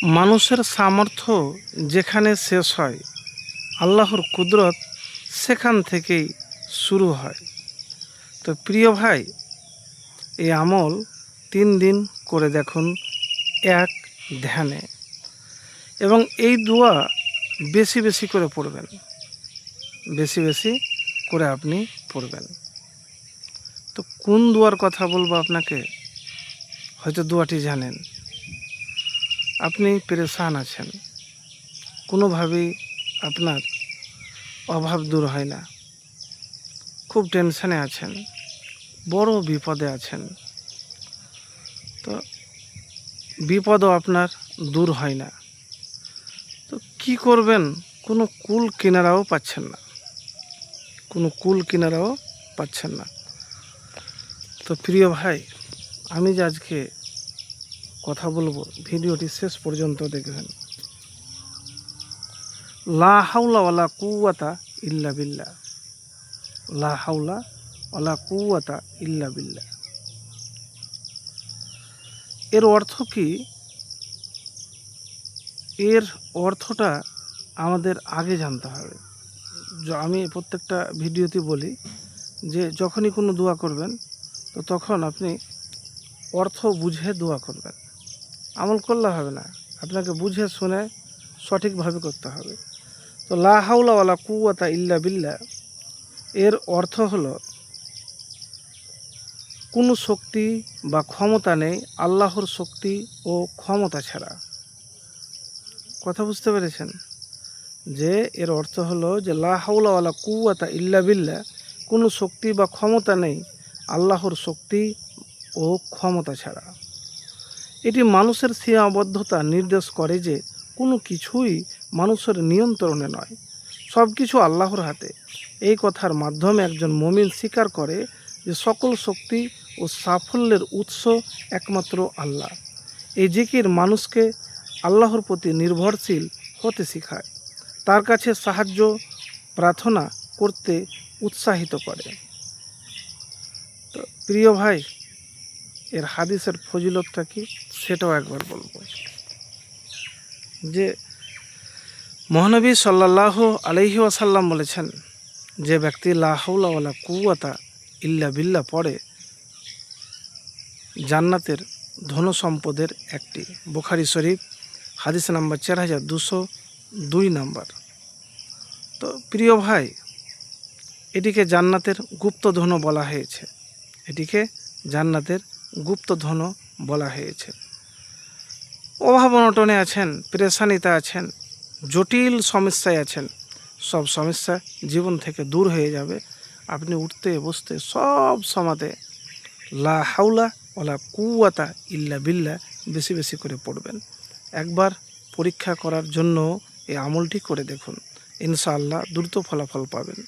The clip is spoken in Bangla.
মানুষের সামর্থ্য যেখানে শেষ হয়, আল্লাহর কুদরত সেখান থেকেই শুরু হয়। তো প্রিয় ভাই, এই আমল 3 দিন করে দেখুন এক ধ্যানে, এবং এই দোয়া বেশি বেশি করে পড়বেন, বেশি বেশি করে আপনি পড়বেন। তো কোন দোয়ার কথা বলবো আপনাকে, হয়তো দোয়াটি জানেন। আপনি পেরেশান আছেন, কোনোভাবেই আপনার অভাব দূর হয় না, খুব টেনশনে আছেন, বড় বিপদে আছেন, তো বিপদও আপনার দূর হয় না, তো কি করবেন কোনো কুল কিনারাও পাচ্ছেন না, কোনো কুল কিনারাও পাচ্ছেন না। তো প্রিয় ভাই, আমি যে আজকে কথা বলবো, ভিডিওটি শেষ পর্যন্ত দেখবেন। লা হাওলা ওয়ালা কুওয়াতা ইল্লা বিল্লাহ, লা হাওলা ওয়ালা কুওয়াতা ইল্লা বিল্লাহ। এর অর্থ কি? এর অর্থটা আমাদের আগে জানতে হবে। আমি প্রত্যেকটা ভিডিওতে বলি যে যখনই কোনো দোয়া করবেন, তো তখন আপনি অর্থ বুঝে দোয়া করবেন। আমল করলে হবে না, আপনাকে বুঝে শুনে সঠিকভাবে করতে হবে। তো লা হাওলা ওয়ালা কুওয়াতা ইল্লা বিল্লাহ এর অর্থ হলো কোনো শক্তি বা ক্ষমতা নেই আল্লাহর শক্তি ও ক্ষমতা ছাড়া। কথা বুঝতে পেরেছেন? যে এর অর্থ হলো যে লা হাওলা ওয়ালা কুওয়াতা ইল্লা বিল্লাহ, কোনো শক্তি বা ক্ষমতা নেই আল্লাহর শক্তি ও ক্ষমতা ছাড়া। এটি মানুষের সীমাবদ্ধতা নির্দেশ করে যে কোনো কিছুই মানুষের নিয়ন্ত্রণে নয়, সব কিছু আল্লাহর হাতে। এই কথার মাধ্যমে একজন মুমিন স্বীকার করে যে সকল শক্তি ও সাফল্যের উৎস একমাত্র আল্লাহ। এই জিকির মানুষকে আল্লাহর প্রতি নির্ভরশীল হতে শেখায়, তার কাছে সাহায্য প্রার্থনা করতে উৎসাহিত করে। তো প্রিয় ভাই, এর হাদিসের ফজিলতটা কি সেটাও একবার বলবো। যে মহানবী সাল্লাল্লাহু আলাইহি ওয়াসাল্লাম বলেছেন, যে ব্যক্তি লা হাওলা ওয়ালা কুওয়াতা ইল্লা বিল্লাহ পড়ে, জান্নাতের ধন সম্পদের একটি। বুখারী শরীফ হাদিস নাম্বার 4202 নাম্বার। তো প্রিয় ভাই, এটিকে জান্নাতের গুপ্তধন বলা হয়েছে, এটিকে জান্নাতের গুপ্তধন বলা হয়েছে। অভাব অনটনে আছেন, পেরেশানিতে আছেন, জটিল সমস্যায় আছেন, সব সমস্যা জীবন থেকে দূর হয়ে যাবে। আপনি উঠতে বসতে সব সময়তে লা হাওলা ওয়ালা কুওয়াতা ইল্লা বিল্লাহ বেশি বেশি করে পড়বেন। একবার পরীক্ষা করার জন্য এই আমলটি করে দেখুন, ইনশাআল্লাহ দ্রুত ফলাফল পাবেন।